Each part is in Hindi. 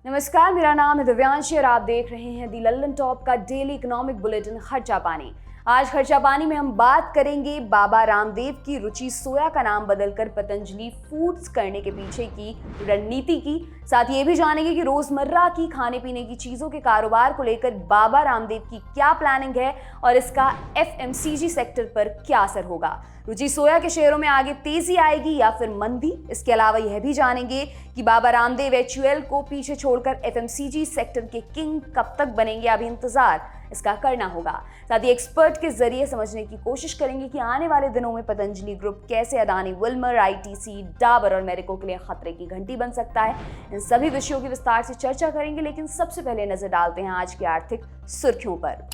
नमस्कार, मेरा नाम है दिव्यांशी और आप देख रहे हैं दी लल्लन टॉप का डेली इकोनॉमिक बुलेटिन खर्चा पानी। आज खर्चा पानी में हम बात करेंगे बाबा रामदेव की रुचि सोया का नाम बदलकर पतंजलि फूड्स करने के पीछे की रणनीति की। साथ ही ये भी जानेंगे कि रोजमर्रा की खाने पीने की चीजों के कारोबार को लेकर बाबा रामदेव की क्या प्लानिंग है और इसका एफएमसीजी सेक्टर पर क्या असर होगा। रुचि सोया के शेयरों में आगे तेजी आएगी या फिर मंदी। इसके अलावा यह भी जानेंगे कि बाबा रामदेव एचयूएल को पीछे छोड़कर एफएमसीजी सेक्टर के किंग कब तक बनेंगे, अभी इंतजार इसका करना होगा। साथ ही एक्सपर्ट के जरिए समझने की कोशिश करेंगे कि आने वाले दिनों में पतंजलि ग्रुप कैसे अदानी विल्मर, आईटीसी, डाबर और मेरिको के लिए खतरे की घंटी बन सकता है। इन सभी विषयों की विस्तार से चर्चा करेंगे, लेकिन सबसे पहले नजर डालते हैं आज की आर्थिक सुर्खियों पर।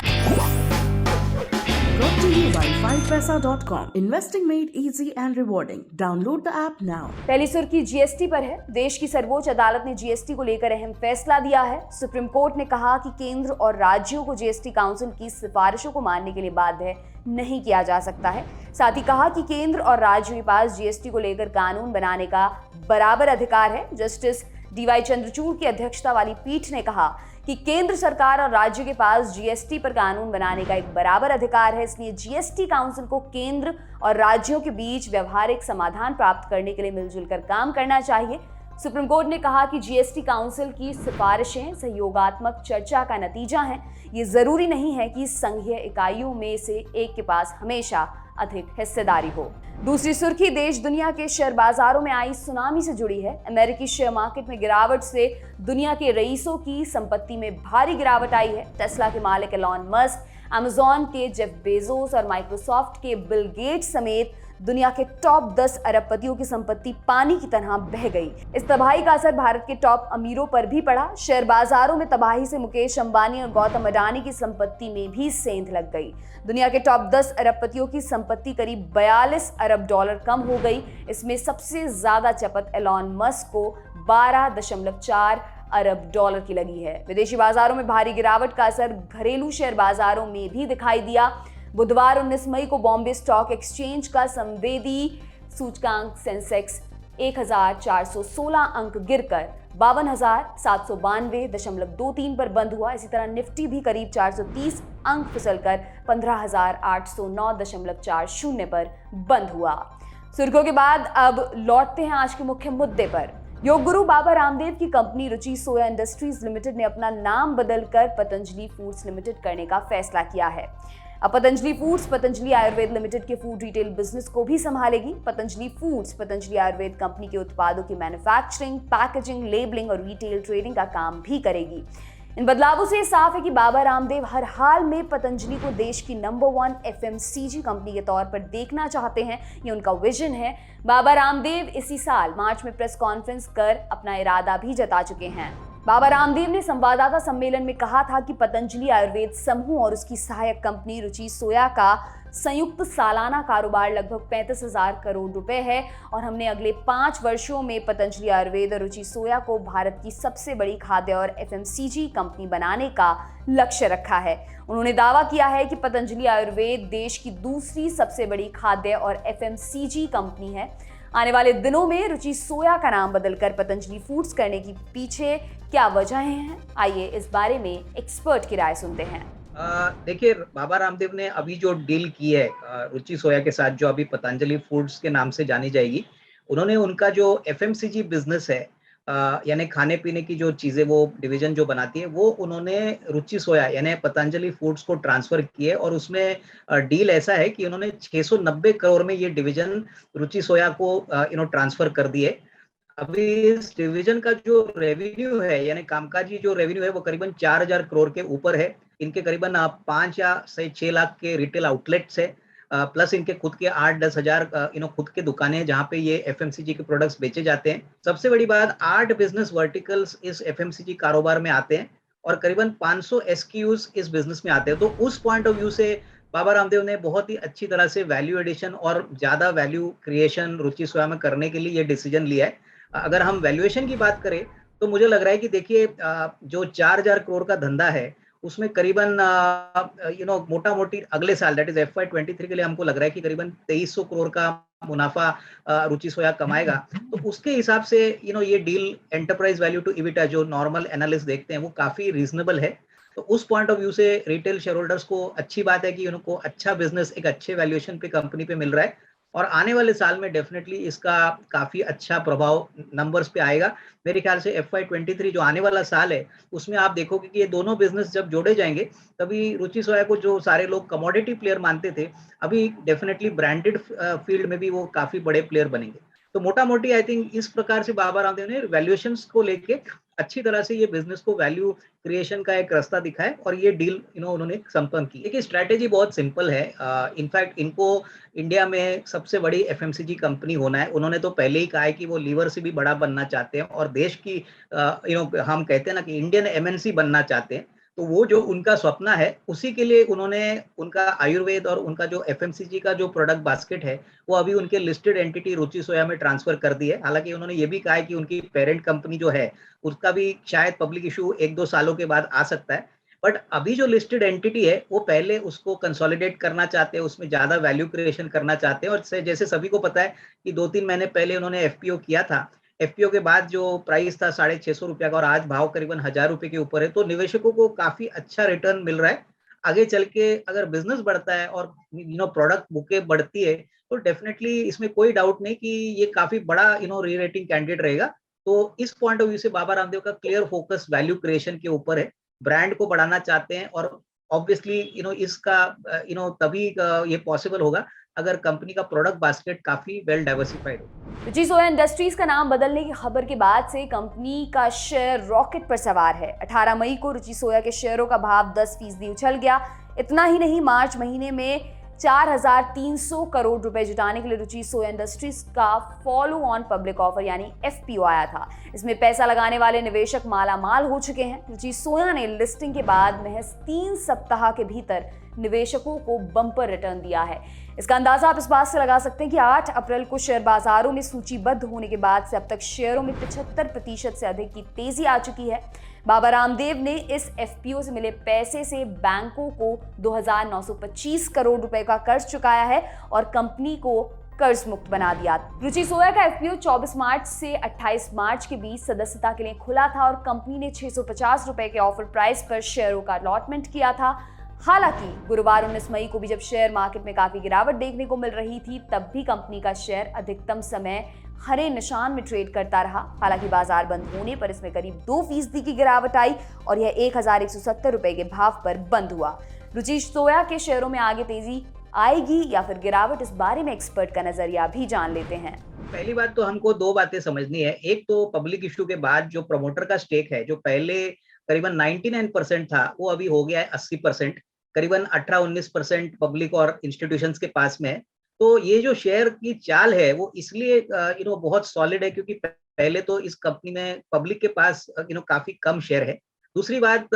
Brought to you by 5paisa.com. Investing made easy and rewarding. Download the app now. पहली सुर्खी जीएसटी पर है। देश की सर्वोच्च अदालत ने जीएसटी को लेकर अहम फैसला दिया है। सुप्रीम कोर्ट ने कहा कि केंद्र और राज्यों को जीएसटी काउंसिल की सिफारिशों को मानने के लिए बाध्य नहीं किया जा सकता है। साथ ही कहा कि केंद्र और राज्यों के पास जीएसटी को लेकर कानून बनाने का बराबर अधिकार है। जस्टिस डीवाई चंद्रचूड़ की अध्यक्षता वाली पीठ ने कहा कि केंद्र सरकार और राज्य के पास जीएसटी पर कानून बनाने का एक बराबर अधिकार है, इसलिए जीएसटी काउंसिल को केंद्र और राज्यों के बीच व्यवहारिक समाधान प्राप्त करने के लिए मिलजुल कर काम करना चाहिए। सुप्रीम कोर्ट ने कहा कि जीएसटी काउंसिल की सिफारिशें सहयोगात्मक चर्चा का नतीजा हैं। ये जरूरी नहीं है कि संघीय इकाइयों में से एक के पास हमेशा अधिक हिस्सेदारी हो। दूसरी सुर्खी देश दुनिया के शेयर बाजारों में आई सुनामी से जुड़ी है। अमेरिकी शेयर मार्केट में गिरावट से दुनिया के रईसों की संपत्ति में भारी गिरावट आई है। टेस्ला के मालिक एलॉन मस्क, अमेजॉन के जेफ बेजोस और माइक्रोसॉफ्ट के बिल गेट्स समेत दुनिया के टॉप 10 अरबपतियों की संपत्ति पानी की तरह बह गई। इस तबाही का असर भारत के टॉप अमीरों पर भी पड़ा। शेयर बाजारों में तबाही से मुकेश अंबानी और गौतम अडानी की संपत्ति में भी सेंध लग गई। दुनिया के टॉप 10 अरबपतियों की संपत्ति करीब 42 अरब डॉलर कम हो गई। इसमें सबसे ज्यादा चपत एलॉन मस्क को 12.4 अरब डॉलर की लगी है। विदेशी बाजारों में भारी गिरावट का असर घरेलू शेयर बाजारों में भी दिखाई दिया। बुधवार 19 मई को बॉम्बे स्टॉक एक्सचेंज का संवेदी सूचकांक सेंसेक्स 1416 अंक गिरकर 52,792.23 पर बंद हुआ। इसी तरह निफ्टी भी करीब 430 अंक फिसलकर 15,809.40 पर बंद हुआ। सुर्खियों के बाद अब लौटते हैं आज के मुख्य मुद्दे पर। योग गुरु बाबा रामदेव की कंपनी रुचि सोया इंडस्ट्रीज लिमिटेड ने अपना नाम बदलकर पतंजलि फूड्स लिमिटेड करने का फैसला किया है। अब पतंजलि फूड्स पतंजलि आयुर्वेद लिमिटेड के फूड रिटेल बिजनेस को भी संभालेगी। पतंजलि फूड्स पतंजलि आयुर्वेद कंपनी के उत्पादों की मैन्युफैक्चरिंग, पैकेजिंग, लेबलिंग और रिटेल ट्रेडिंग का काम भी करेगी। इन बदलावों से साफ है कि बाबा रामदेव हर हाल में पतंजलि को देश की नंबर 1 एफएमसीजी कंपनी के तौर पर देखना चाहते हैं। ये उनका विजन है। बाबा रामदेव इसी साल मार्च में प्रेस कॉन्फ्रेंस कर अपना इरादा भी जता चुके हैं। बाबा रामदेव ने संवाददाता सम्मेलन में कहा था कि पतंजलि आयुर्वेद समूह और उसकी सहायक कंपनी रुचि सोया का संयुक्त सालाना कारोबार लगभग 35,000 करोड़ रुपए है और हमने अगले 5 वर्षों में पतंजलि आयुर्वेद और रुचि सोया को भारत की सबसे बड़ी खाद्य और एफएमसीजी कंपनी बनाने का लक्ष्य रखा है। उन्होंने दावा किया है कि पतंजलि आयुर्वेद देश की दूसरी सबसे बड़ी खाद्य और एफएमसीजी कंपनी है। आने वाले दिनों में रुचि सोया का नाम बदलकर पतंजलि फूड्स करने की पीछे क्या वजहें हैं, आइए इस बारे में एक्सपर्ट की राय सुनते हैं। देखिए, बाबा रामदेव ने अभी जो डील की है रुचि सोया के साथ, जो अभी पतंजलि फूड्स के नाम से जानी जाएगी, उन्होंने उनका जो एफएमसीजी बिजनेस है, यानी खाने पीने की जो चीजें वो डिवीजन जो बनाती है, वो उन्होंने रुचि सोया यानी पतंजलि फूड्स को ट्रांसफर किए और उसमें डील ऐसा है कि उन्होंने 690 करोड़ में ये डिवीजन रुचि सोया को ट्रांसफर कर दिए। अभी इस डिवीजन का जो रेवेन्यू है यानी कामकाजी जो रेवेन्यू है वो करीबन 4,000 करोड़ के ऊपर है। इनके करीबन 5 या 6 लाख के रिटेल आउटलेट्स है, प्लस इनके खुद के 8-10 हजार खुद के दुकानें हैं जहाँ पे ये एफएमसीजी के प्रोडक्ट्स बेचे जाते हैं। सबसे बड़ी बात, 8 बिजनेस वर्टिकल्स इस एफएमसीजी कारोबार में आते हैं और करीबन 500 एसक्यूज इस बिजनेस में आते हैं। तो उस पॉइंट ऑफ व्यू से बाबा रामदेव ने बहुत ही अच्छी तरह से वैल्यू एडिशन और ज्यादा वैल्यू क्रिएशन रुचि सोया में करने के लिए ये डिसीजन लिया है। अगर हम वैल्यूएशन की बात करें तो मुझे लग रहा है कि देखिए, जो 4,000 करोड़ का धंधा है उसमें करीबन मोटा मोटी अगले साल दैट इज FY23 के लिए हमको लग रहा है कि करीबन 2300 करोड़ का मुनाफा रुचि सोया कमाएगा, तो उसके हिसाब से ये deal enterprise value to EBITDA जो नॉर्मल एनालिस्ट देखते हैं वो काफी रीजनेबल है। तो उस पॉइंट ऑफ व्यू से रिटेल शेयर होल्डर्स को अच्छी बात है कि उनको अच्छा बिजनेस एक अच्छे वैल्यूएशन पे कंपनी पे मिल रहा है, और आने वाले साल में डेफिनेटली इसका काफी अच्छा प्रभाव नंबर्स पे आएगा। मेरे ख्याल से FY23 जो आने वाला साल है उसमें आप देखोगे कि ये दोनों बिजनेस जब जोड़े जाएंगे, तभी रुचि सोया को जो सारे लोग कमोडिटी प्लेयर मानते थे, अभी डेफिनेटली ब्रांडेड फील्ड में भी वो काफी बड़े प्लेयर बनेंगे। तो मोटा मोटी आई थिंक इस प्रकार से बाबा रामदेव ने वैल्यूएशंस को लेके अच्छी तरह से ये बिजनेस को वैल्यू क्रिएशन का एक रास्ता दिखाया, और ये डील उन्होंने संपन्न की। देखिए स्ट्रैटेजी बहुत सिंपल है। इनफैक्ट इनको इंडिया में सबसे बड़ी FMCG कंपनी होना है। उन्होंने तो पहले ही कहा है कि वो लीवर से भी बड़ा बनना चाहते हैं, और देश की हम कहते हैं ना कि इंडियन MNC बनना चाहते हैं। तो वो जो उनका सपना है उसी के लिए उन्होंने उनका आयुर्वेद और उनका जो FMCG का जो प्रोडक्ट बास्केट है वो अभी उनके लिस्टेड एंटिटी रुचि सोया में ट्रांसफर कर दी है। हालांकि उन्होंने ये भी कहा है कि उनकी पेरेंट कंपनी जो है उसका भी शायद पब्लिक इशू 1-2 सालों के बाद आ सकता है, बट अभी जो लिस्टेड एंटिटी है वो पहले उसको कंसोलिडेट करना चाहते हैं, उसमें ज्यादा वैल्यू क्रिएशन करना चाहते हैं। और जैसे सभी को पता है कि 2-3 महीने पहले उन्होंने FPO किया था। FPO के बाद जो प्राइस था 650 रुपया का, और आज भाव करीबन 1000 रुपए के ऊपर है, तो निवेशकों को काफी अच्छा रिटर्न मिल रहा है। आगे चल के अगर बिजनेस बढ़ता है और प्रोडक्ट बुके बढ़ती है तो डेफिनेटली इसमें कोई डाउट नहीं कि ये काफी बड़ा री रेटिंग कैंडिडेट रहेगा। तो इस पॉइंट ऑफ व्यू से बाबा रामदेव का क्लियर फोकस वैल्यू क्रिएशन के ऊपर है, ब्रांड को बढ़ाना चाहते हैं, और ऑब्वियसली इसका तभी ये पॉसिबल होगा अगर कंपनी का प्रोडक्ट बास्केट काफी वेल डाइवर्सिफाइड हो। रुचि सोया इंडस्ट्रीज का नाम बदलने की खबर के बाद से कंपनी का शेयर रॉकेट पर सवार है। 18 मई को रुचि सोया के शेयरों का भाव 10% उछल गया। इतना ही नहीं, मार्च महीने में 4,300 करोड़ रुपए जुटाने के लिए रुचि सोया इंडस्ट्रीज का फॉलो ऑन पब्लिक ऑफर यानी FPO आया था। इसमें पैसा लगाने वाले निवेशक मालामाल हो चुके हैं। रुचि सोया ने लिस्टिंग के बाद महज 3 सप्ताह के भीतर निवेशकों को बम्पर रिटर्न दिया है। इसका अंदाजा आप इस बात से लगा सकते हैं कि 8 अप्रैल को शेयर बाजारों में सूचीबद्ध होने के बाद से अब तक शेयरों में 75% से अधिक की तेजी आ चुकी है। बाबा रामदेव ने इस FPO से मिले पैसे से बैंकों को 2,925 करोड़ रुपए का कर्ज चुकाया है और कंपनी को कर्ज मुक्त बना दिया। रुचि सोया का FPO 24 मार्च से 28 मार्च के बीच सदस्यता के लिए खुला था और कंपनी ने 650 रुपए के ऑफर प्राइस पर शेयरों का अलॉटमेंट किया था। हालांकि गुरुवार 19 मई को भी जब शेयर मार्केट में काफी गिरावट देखने को मिल रही थी, तब भी कंपनी का शेयर अधिकतम समय हरे निशान में ट्रेड करता रहा। हालांकि बाजार बंद होने पर इसमें करीब 2% की गिरावट आई और यह 1,170 रुपए के भाव पर बंद हुआ। रुचि सोया के शेयरों में आगे तेजी आएगी या फिर गिरावट, इस बारे में एक्सपर्ट का नजरिया भी जान लेते हैं। पहली बात तो हमको 2 बातें समझनी है। एक तो पब्लिक इशू के बाद जो प्रमोटर का स्टेक है, जो पहले करीबन 99% था, वो अभी हो गया है 80%। करीबन 18-19% पब्लिक और इंस्टीट्यूशंस के पास में है। तो ये जो शेयर की चाल है वो इसलिए बहुत सॉलिड है क्योंकि पहले तो इस कंपनी में पब्लिक के पास काफी कम शेयर है। दूसरी बात,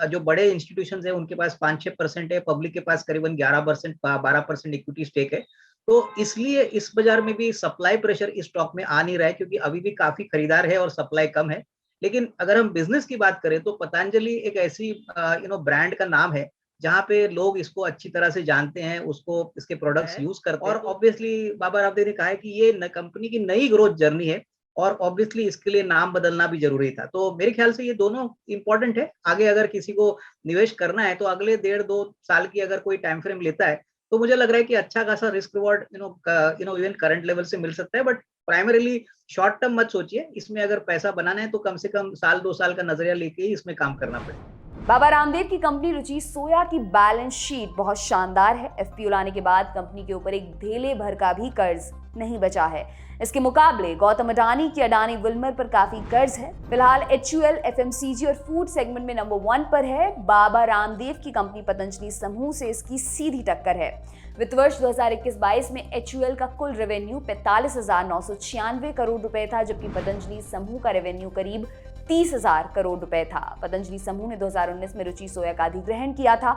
जो बड़े इंस्टीट्यूशंस है उनके पास 5-6% है, पब्लिक के पास करीबन 11% 12% इक्विटी स्टेक है। तो इसलिए इस बाजार में भी सप्लाई प्रेशर इस स्टॉक में आ नहीं रहा है क्योंकि अभी भी काफी खरीदार है और सप्लाई कम है। लेकिन अगर हम बिजनेस की बात करें तो पतंजलि एक ऐसी ब्रांड का नाम है जहाँ पे लोग इसको अच्छी तरह से जानते हैं, उसको इसके प्रोडक्ट्स यूज करते हैं। और ऑब्वियसली बाबा रामदेव ने कहा है कि ये कंपनी की नई ग्रोथ जर्नी है और ऑब्वियसली इसके लिए नाम बदलना भी जरूरी था। तो मेरे ख्याल से ये दोनों इंपॉर्टेंट है। आगे अगर किसी को निवेश करना है तो अगले 1.5-2 साल की अगर कोई टाइम फ्रेम लेता है तो मुझे लग रहा है कि अच्छा खासा risk reward even current level से मिल सकता है। बट प्राइमरीली शॉर्ट टर्म मत सोचिए, इसमें अगर पैसा बनाना है तो कम से कम 1-2 साल का नजरिया लेके ही इसमें काम करना पड़ेगा। बाबा रामदेव की कंपनी रुचि सोया की बैलेंस शीट बहुत शानदार है। FPO लाने के बाद कंपनी के ऊपर एक धेले भर का भी कर्ज नहीं बचा है। इसके मुकाबले गौतम अडानी की अडानी विल्मर पर काफी कर्ज है। फिलहाल HUL FMCG और फूड सेगमेंट में नंबर 1 पर है। बाबा रामदेव की कंपनी पतंजलि समूह से इसकी सीधी टक्कर है। वित्त वर्ष 2021-22 में HUL का कुल रेवेन्यू 45,996 करोड़ रुपए था, जबकि पतंजलि समूह का रेवेन्यू करीब 30,000 करोड़ रुपए था। पतंजलि समूह ने 2019 में रुचि सोया का अधिग्रहण किया था।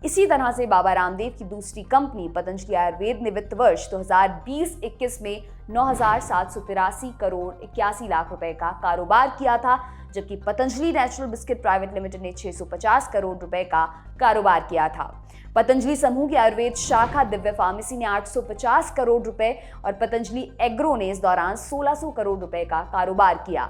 इसी तरह से बाबा रामदेव की दूसरी कंपनी पतंजलि आयुर्वेद ने वित्त वर्ष 2020-21 में 9,783 करोड़ 81 लाख रुपए का कारोबार किया था, जबकि Patanjali natural biscuit private limited ने 650 करोड़ रुपए का कारोबार किया था। पतंजलि समूह की आयुर्वेद शाखा दिव्य फार्मेसी ने 850 करोड़ रुपए और पतंजलि एग्रो ने इस दौरान 1600 करोड़ रुपए का कारोबार किया।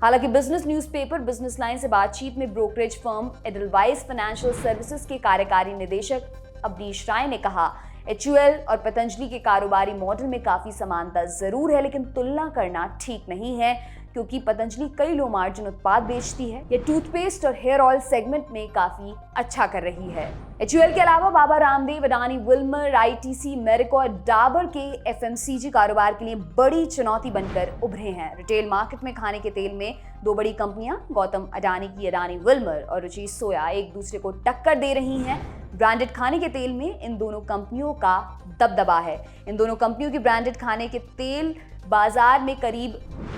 हालांकि बिजनेस न्यूज़पेपर बिजनेस लाइन से बातचीत में brokerage firm Edelweiss financial services के कार्यकारी निदेशक अवनीश राय ने कहा, HUL और पतंजलि के कारोबारी मॉडल में काफी समानता जरूर है, लेकिन तुलना करना ठीक नहीं है, क्योंकि पतंजलि कई लो मार्जिन उत्पाद बेचती है। ये टूथपेस्ट और हेयर ऑयल सेगमेंट में काफी अच्छा कर रही है। HUL के अलावा बाबा रामदेव, अडानी विल्मर, ITC, मेरिको और डाबर के FMCG कारोबार के लिए बड़ी चुनौती बनकर उभरे हैं। रिटेल मार्केट में खाने के तेल में दो बड़ी कंपनियां गौतम अडानी की अडानी विल्मर और रुचि सोया एक दूसरे को टक्कर दे रही हैं। ब्रांडेड खाने के तेल में इन दोनों कंपनियों का दबदबा है। इन दोनों कंपनियों की ब्रांडेड खाने के तेल बाजार में करीब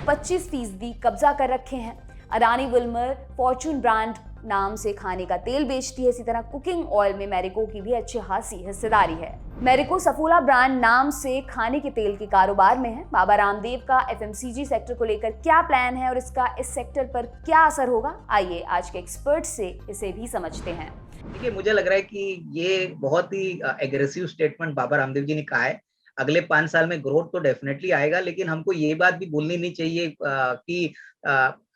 25% कब्जा कर रखे हैं। अडानी विल्मर फॉर्चून ब्रांड नाम से खाने का तेल बेचती है। इसी तरह कुकिंग ऑयल में मेरिको की भी अच्छी खासी हिस्सेदारी है। मेरिको सफोला ब्रांड नाम से खाने के तेल के कारोबार में है। बाबा रामदेव का FMCG सेक्टर को लेकर क्या प्लान है और इसका इस सेक्टर पर क्या असर होगा, आइए आज के एक्सपर्ट से इसे भी समझते हैं। देखिए, मुझे लग रहा है कि ये बहुत ही एग्रेसिव स्टेटमेंट बाबा रामदेव जी ने कहा है। अगले 5 साल में ग्रोथ तो डेफिनेटली आएगा, लेकिन हमको ये बात भी भूलनी नहीं चाहिए कि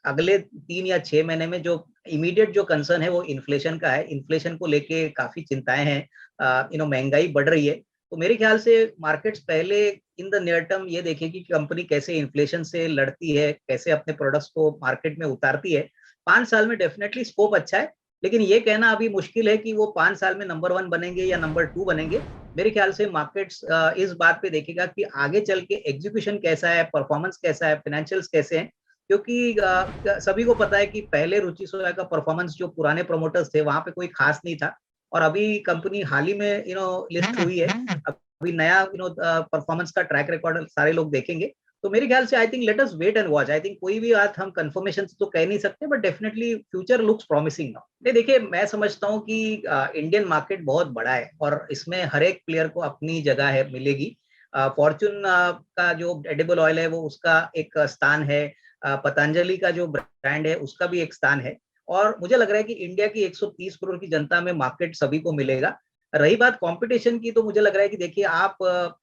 अगले 3 या 6 महीने में जो इमीडिएट जो कंसर्न है वो इन्फ्लेशन का है। इन्फ्लेशन को लेके काफी चिंताएं हैं। महंगाई बढ़ रही है, तो मेरे ख्याल से मार्केट्स पहले इन द नियर टर्म ये देखेगी कि कंपनी कैसे इन्फ्लेशन से लड़ती है, कैसे अपने प्रोडक्ट्स को मार्केट में उतारती है। 5 साल में डेफिनेटली स्कोप अच्छा है, लेकिन ये कहना अभी मुश्किल है कि वो 5 साल में नंबर 1 बनेंगे या नंबर 2 बनेंगे। मेरे ख्याल से मार्केट्स इस बात पे देखेगा कि आगे चल के एग्जीक्यूशन कैसा है, परफॉर्मेंस कैसा है, फाइनेंशियल्स कैसे हैं, क्योंकि सभी को पता है कि पहले रुचि सोया का परफॉर्मेंस जो पुराने प्रोमोटर्स थे वहां पे कोई खास नहीं था, और अभी कंपनी हाल ही में लिस्ट हुई है। अभी नया परफॉर्मेंस का ट्रैक रिकॉर्ड सारे लोग देखेंगे। तो मेरे ख्याल से I think let us wait and watch. I think कोई भी बात हम कंफर्मेशन तो कह नहीं सकते, but definitely future looks promising now. देखिए, मैं समझता हूँ कि इंडियन मार्केट बहुत बड़ा है और इसमें हर एक प्लेयर को अपनी जगह है मिलेगी। फॉर्चून का जो एडिबल ऑयल है वो उसका एक स्थान है, पतंजलि का जो ब्रांड है उसका भी एक स्थान है, और मुझे लग रहा है कि इंडिया की 130 करोड़ की जनता में मार्केट सभी को मिलेगा। रही बात कंपटीशन की, तो मुझे लग रहा है कि देखिए, आप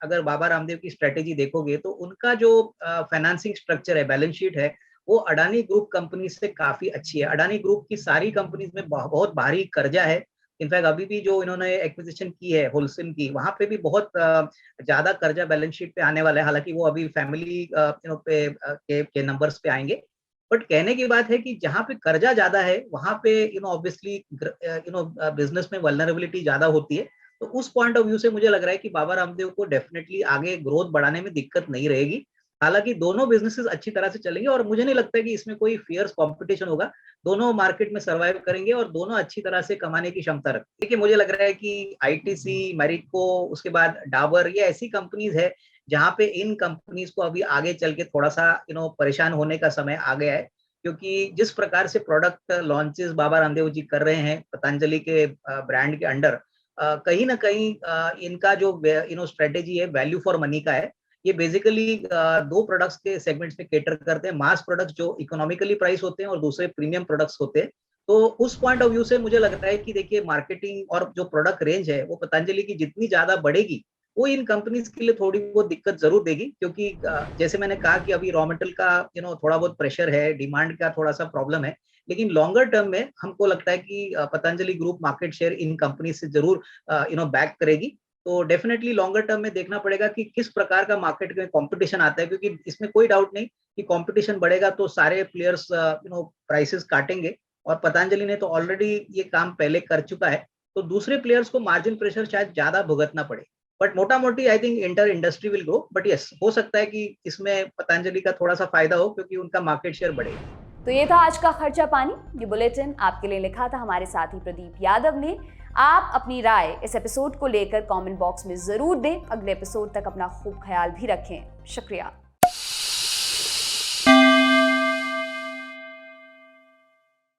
अगर बाबा रामदेव की स्ट्रेटेजी देखोगे तो उनका जो फाइनेंसिंग स्ट्रक्चर है, बैलेंस शीट है, वो अडानी ग्रुप कंपनी से काफी अच्छी है। अडानी ग्रुप की सारी कंपनीज में बहुत भारी कर्जा है। इनफैक्ट अभी भी जो इन्होंने एक्विजिशन की है होलसेल की, वहां पे भी बहुत ज्यादा कर्जा बैलेंस शीट पे आने वाला है। हालांकि वो अभी फैमिली के नंबर्स पे आएंगे, बट कहने की बात है कि जहां पे कर्जा ज्यादा है वहां पे ऑब्वियसली बिजनेस में वल्नरेबिलिटी ज्यादा होती है। तो उस पॉइंट ऑफ व्यू से मुझे लग रहा है कि बाबा रामदेव को डेफिनेटली आगे ग्रोथ बढ़ाने में दिक्कत नहीं रहेगी। हालांकि दोनों बिजनेसेस अच्छी तरह से चलेंगे और मुझे नहीं लगता है कि इसमें कोई फियर्स कंपटीशन होगा। दोनों मार्केट में सर्वाइव करेंगे और दोनों अच्छी तरह से कमाने की क्षमता रखते हैं। देखिए, मुझे लग रहा है कि ITC, मेरिको, उसके बाद डाबर, ये ऐसी कंपनीज है जहां पे इन कंपनीज को अभी आगे चल के थोड़ा सा परेशान होने का समय आ गया है, क्योंकि जिस प्रकार से प्रोडक्ट लॉन्चेस बाबा रामदेव जी कर रहे हैं पतंजलि के ब्रांड के अंडर, कहीं ना कहीं इनका जो स्ट्रेटेजी है वैल्यू फॉर मनी का है। ये बेसिकली 2 प्रोडक्ट्स के सेगमेंट्स में केटर करते हैं, मास प्रोडक्ट्स जो इकोनॉमिकली प्राइस होते हैं और दूसरे प्रीमियम प्रोडक्ट्स होते हैं। तो उस पॉइंट ऑफ व्यू से मुझे लग रहा है कि देखिए, मार्केटिंग और जो प्रोडक्ट रेंज है वो पतंजलि की जितनी ज्यादा बढ़ेगी वो इन कंपनीज के लिए थोड़ी बहुत दिक्कत जरूर देगी, क्योंकि जैसे मैंने कहा कि अभी रॉ मटेरियल का थोड़ा बहुत प्रेशर है, डिमांड का थोड़ा सा प्रॉब्लम है, लेकिन लॉन्गर टर्म में हमको लगता है कि Patanjali group market share in company से जरूर बैक करेगी। तो डेफिनेटली लॉन्गर टर्म में देखना पड़ेगा कि किस प्रकार का मार्केट में कंपटीशन आता है, क्योंकि इसमें कोई डाउट नहीं कि कंपटीशन बढ़ेगा तो सारे प्लेयर्स प्राइसेस काटेंगे, और पतंजलि ने तो ऑलरेडी ये काम पहले कर चुका है। तो दूसरे प्लेयर्स को मार्जिन प्रेशर शायद ज्यादा भुगतना पड़े, बट मोटा मोटी I think inter industry will grow. But yes, हो सकता है कि इसमें पतंजलि का थोड़ा सा फायदा हो, क्योंकि उनका मार्केट शेयर बढ़ेगा। तो ये था आज का खर्चा पानी। ये बुलेटिन आपके लिए लिखा था हमारे साथी प्रदीप यादव ने। आप अपनी राय इस एपिसोड को लेकर कमेंट बॉक्स में जरूर दें। अगले एपिसोड तक अपना खूब ख्याल भी रखें। शुक्रिया।